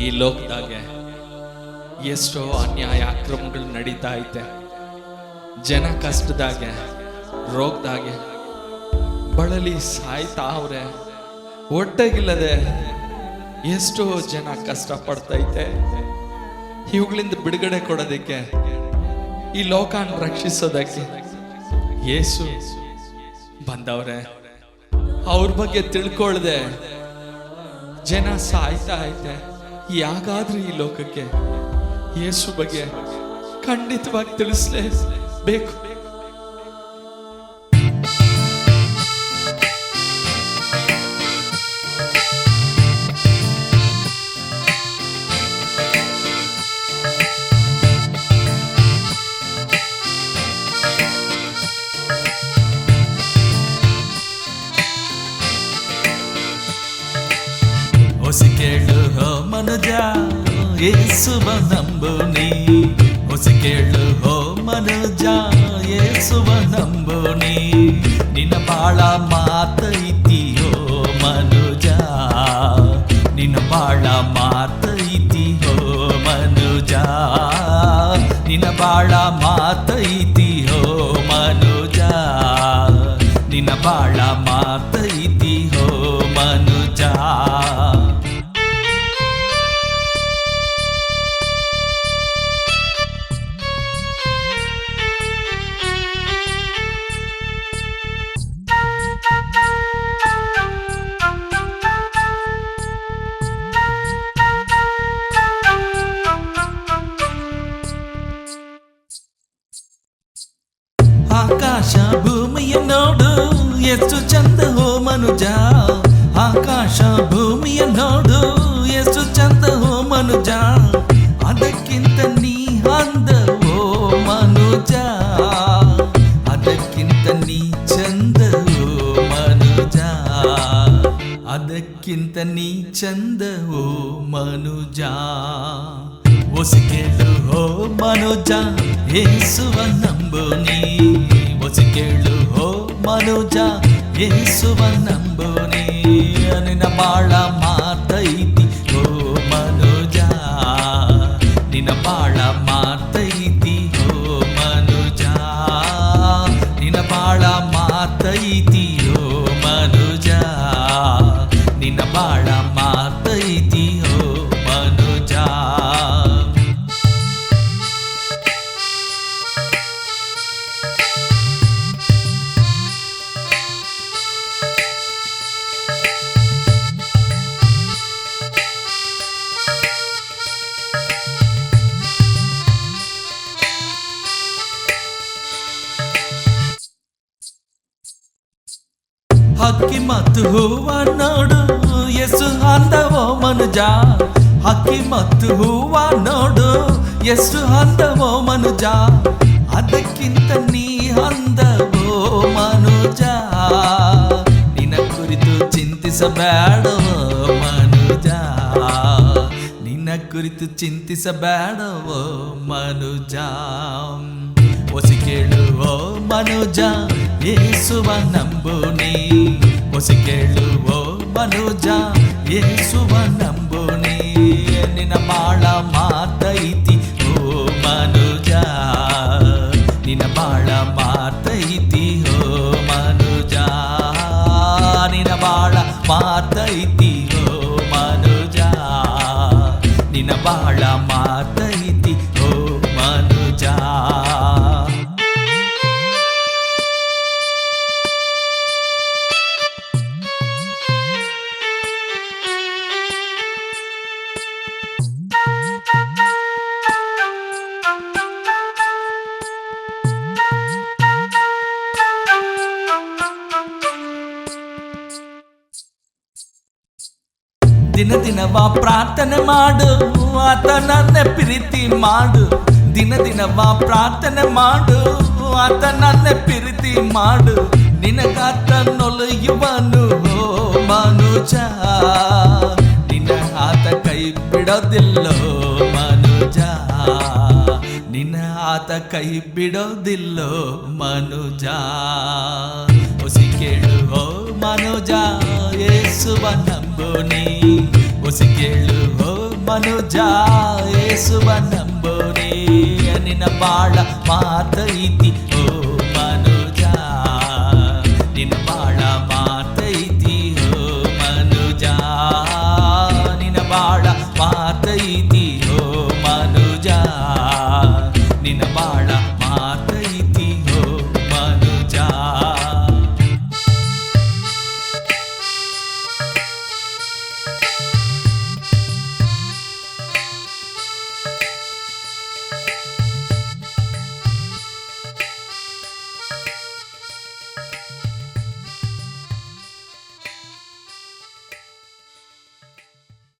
ಈ ಲೋಕದಾಗೆ ಎಷ್ಟೋ ಅನ್ಯಾಯ ಅಕ್ರಮಗಳು ನಡೀತಾ ಐತೆ. ಜನ ಕಷ್ಟದಾಗೆ, ರೋಗದಾಗೆ ಬಳಲಿ ಸಾಯ್ತಾ ಅವ್ರೆ. ಹೊಟ್ಟೆಗಿಲ್ಲದೆ ಎಷ್ಟೋ ಜನ ಕಷ್ಟ ಪಡ್ತೈತೆ. ಇವುಗಳಿಂದ ಬಿಡುಗಡೆ ಕೊಡೋದಕ್ಕೆ, ಈ ಲೋಕನ ರಕ್ಷಿಸೋದಕ್ಕೆ ಯೇಸು ಬಂದವ್ರೆ. ಅವ್ರ ಬಗ್ಗೆ ತಿಳ್ಕೊಳ್ದೆ ಜನ ಸಾಯ್ತಾ ಐತೆ. ಯಾಗಾದ್ರೂ ಈ ಲೋಕಕ್ಕೆ ಯೇಸು ಬಗ್ಗೆ ಖಂಡಿತವಾಗಿ ತಿಳಿಸ್ಲೇಬೇಕು. ಹೊಸಿ ಕೇಳು ಹೋ ಮನುಜ, ಯೇಸುವ ನಂಬು ನೀ. ಹೊಸಿ ಕೇಳು ಹೋ ಮನುಜ, ಯೇಸುವ ನಂಬು ನೀ. ನಿನ್ನ ಬಾಳ ಮಾತೈತಿ ಹೋ ಮನುಜ, ನಿನ್ನ ಬಾಳ ಮಾತೈತಿ ಹೋ ಮನುಜ, ನಿನ್ನ ಬಾಳ ಮಾತೈತಿ ಹೋ ಮನುಜ, ನಿನ್ನ ಬಾಳ ಮಾತೈತಿ ಹೋ ಮನುಜ. ಆಕಾಶ ಭೂಮಿಯ ನೋಡು ಎಷ್ಟು ಚಂದ ಹೋ ಮನುಜ, ಆಕಾಶ ಭೂಮಿಯ ನೋಡು ಎಷ್ಟು ಚಂದ ಹೋ ಮನುಜ. ಅದಕ್ಕಿಂತ ನೀ ಅಂದ ಹೋ ಮನುಜ, ಅದಕ್ಕಿಂತ ನೀ ಚಂದ ಹೋ ಮನುಜ, ಅದಕ್ಕಿಂತ ನೀ ಚಂದ ಹೋ ಮನುಜ. ಹೊಸಿ ಕೇಳು ಹೋ ಮನುಜ, ಯೇಸುವ ನಂಬು ನೀ. ಹೊಸಿ ಕೇಳು ಹೋ ಮನುಜ, ಯೇಸುವ ನಂಬು ನೀ. ನಿನ್ನ ಬಾಳ ಮಾತೈತಿ ಹೋ ಮನುಜ, ನಿನ್ನ ಬಾಳ ಮಾತೈತಿ ಹೋ ಮನುಜ, ನಿನ್ನ ಬಾಳ ಮಾತೈತಿ ಹೋ ಮನುಜ, ನಿನ್ನ ಬಾಳ ಮಾತೈತಿ ಹೋ ಮನುಜ. ಹಕ್ಕಿ ಮತ್ತು ಹೂವ ನೋಡು ಎಷ್ಟು ಅಂದವೋ ಮನುಜ, ಹಕ್ಕಿ ಮತ್ತು ಹೂವ ನೋಡು ಎಷ್ಟು ಅಂದವೋ ಮನುಜ. ಅದಕ್ಕಿಂತ ನೀ ಅಂದವೋ ಮನುಜ, ನಿನ್ನ ಕುರಿತು ಚಿಂತಿಸಬೇಡವೋ ಮನುಜ, ನಿನ್ನ ಕುರಿತು ಚಿಂತಿಸಬೇಡವೋ ಮನುಜ. ಹೊಸಿ ಕೇಳು ಓ ಮನುಜ, ಯೇಸುವ ನಂಬು ನೀ. ಹೊಸಿ ಕೇಳು ಓ ಮನುಜ, ಯೇಸುವ ನಂಬು ನೀ. ನಿನ್ನ ಬಾಳ ಮಾತೈತಿ ಓ ಮನುಜ, ನಿನ್ನ ಬಾಳ ಮಾತೈತಿ ಓ ಮನುಜ, ನಿನ್ನ ಬಾಳ ಮಾತೈತಿ ಓ ಮನುಜ, ನಿನ್ನ ಬಾಳ ಮಾತೈತಿ ಓ ಮನುಜ. ದಿನ ದಿನವಾ ಪ್ರಾರ್ಥನೆ ಮಾಡು, ಆತನನ್ನ ಪ್ರೀತಿ ಮಾಡು. ದಿನ ದಿನವಾ ಪ್ರಾರ್ಥನೆ ಮಾಡು, ಆತನನ್ನ ಪ್ರೀತಿ ಮಾಡು. ನಿನಗಾತನೊಲಿಯುವನು ಓ ಮನುಜ, ನಿನ್ನ ಆತ ಕೈ ಬಿಡೋದಿಲ್ಲೋ ಮನುಜ, ನಿನ್ನ ಆತ ಕೈ ಬಿಡೋದಿಲ್ಲೋ ಮನುಜ. ಹೊಸಿ ಕೇಳು ಓ ಮನುಜ, ಯೇಸುವ ನಂಬು ನೀ. ಹೊಸಿ ಕೇಳು ಓ ಮನುಜ ಯೇಸುವ ನಂಬೋನೇ ನಿನ್ನ ಬಾಳ ಮಾತೈತಿ ಓ